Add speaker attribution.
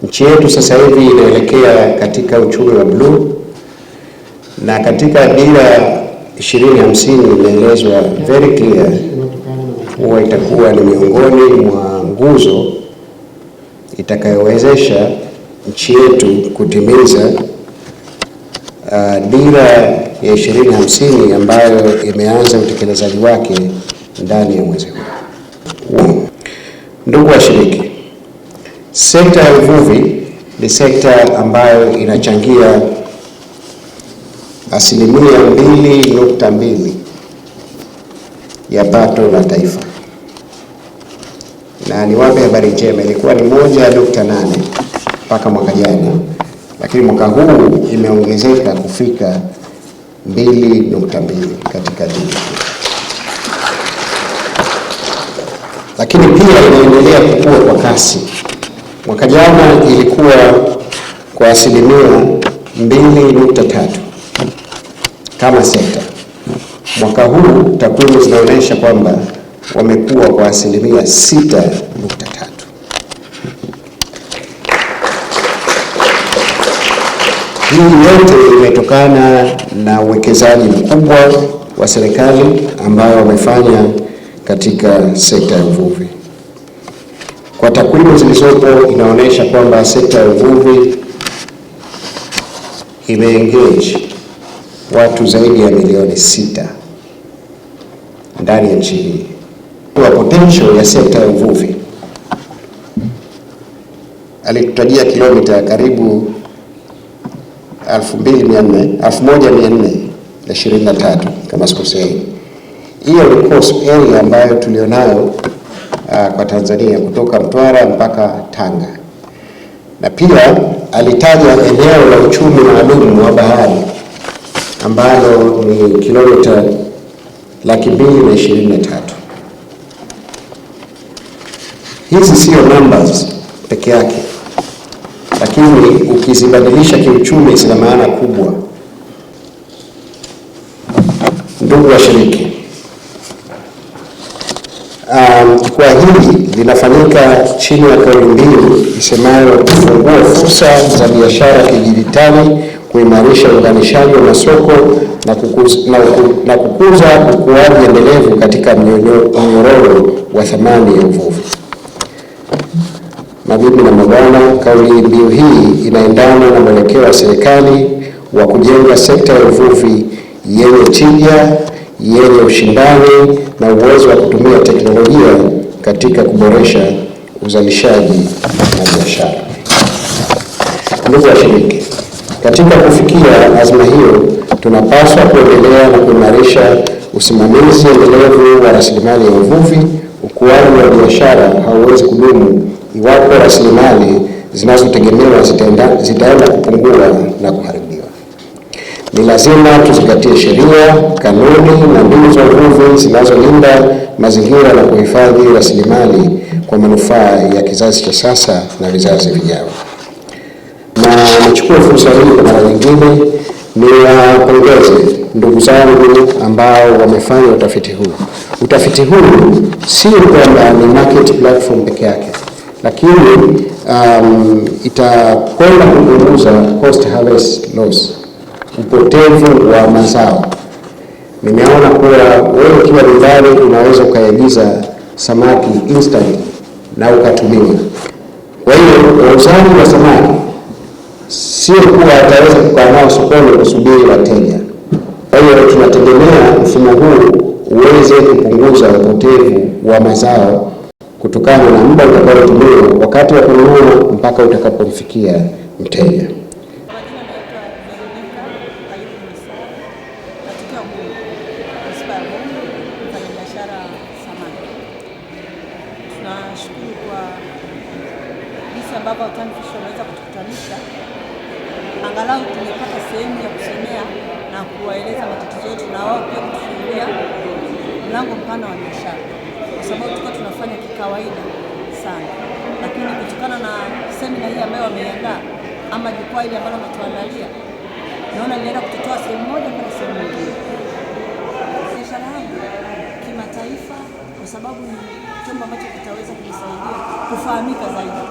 Speaker 1: Nchi yetu sasa hivi inaelekea katika uchumi wa bluu, na katika dira 2050 inaelezwa very clear huwa itakuwa ni miongoni mwa nguzo itakayowezesha nchi yetu kutimiza dira ya 2050 ambayo imeanza utekelezaji wake ndani ya mwezi huu. Ndugu washiriki, sekta ya uvuvi ni sekta ambayo inachangia 2.2% ya pato la taifa, na niwape habari njema, ilikuwa ni 1.8 mpaka mwaka jana, lakini mwaka huu imeongezeka kufika 2.2 katika GDP. Lakini pia inaendelea kukua kwa kasi. Mwaka jana ilikuwa kwa 2.3 kama sekta. Mwaka huu takwimu zinaonyesha kwamba wamekuwa kwa 6.3. Hii yote imetokana na uwekezaji mkubwa wa serikali ambao wamefanya katika sekta ya uvuvi. Kwa takwimu zilizopo inaonyesha kwamba sekta ya uvuvi imeengage watu zaidi ya milioni 6 ndani ya nchi hii. Kwa potential ya sekta ya uvuvi, alitutajia kilomita karibu 1423 kama sikosei. Hiyo ni coast area ambayo tulionayo kwa Tanzania kutoka Mtwara mpaka Tanga, na pia alitaja eneo la uchumi maalum wa bahari ambalo ni kilomita 223. Hizi sio numbers peke yake, lakini ukizibadilisha kiuchumi zina maana kubwa. Ndugu washiriki, kwa hili linafanyika chini ya kauli mbiu isemayo kufungua fursa za biashara kidijitali, kuimarisha uunganishaji wa masoko na kukuza ukuaji endelevu katika mnyororo wa thamani ya uvuvi. Mabibi na mabwana, kauli mbiu hii inaendana na mwelekeo wa serikali wa kujenga sekta ya uvuvi yenye tija, yenye ushindani na uwezo wa kutumia teknolojia katika kuboresha uzalishaji na biashara. Ndugu washiriki, katika kufikia azma hiyo, tunapaswa kuendelea na kuimarisha usimamizi endelevu wa rasilimali ya uvuvi. Ukuaji wa biashara hauwezi kudumu iwapo rasilimali zinazotegemewa zitaenda kupungua na kuharibiwa. Ni lazima tuzingatie sheria, kanuni na mbinu za uvuvi zinazolinda mazingira na kuhifadhi rasilimali kwa manufaa ya kizazi cha sasa na vizazi vijavyo. Na nichukue fursa hii kwa mara nyingine niwapongeze ndugu zangu ambao wamefanya utafiti huu. Utafiti huu sio kwamba ni market platform peke yake, lakini itakwenda kupunguza post harvest loss, upotevu wa mazao. Nimeona kuwa wewe ukiwa nyumbani unaweza ukaagiza samaki instant na ukatumiwa. Kwa hiyo wauzaji wa samaki sio kuwa ataweza kukaa nao sokoni kusubiri wateja. Kwa hiyo tunategemea mfumo huu uweze kupunguza upotevu wa mazao kutokana na muda utakaotumiwa wakati wa kununua mpaka utakapomfikia mteja.
Speaker 2: Tunashukuru kwa jinsi ambavyo Tan Fish wameweza kutukutanisha. Angalau tumepata sehemu ya kusemea na kuwaeleza matatizo yetu, na wao pia kutufungulia mlango mpana wa biashara, kwa sababu tulikuwa tunafanya kikawaida sana, lakini kutokana na semina hii ambayo wameiandaa ama jukwaa ile ambalo wametuandalia, naona inaenda kututoa sehemu moja kwenda sehemu nyingine. Biashara yangu kimataifa, kwa sababu ni chombo ambacho kitaweza kunisaidia kufahamika zaidi.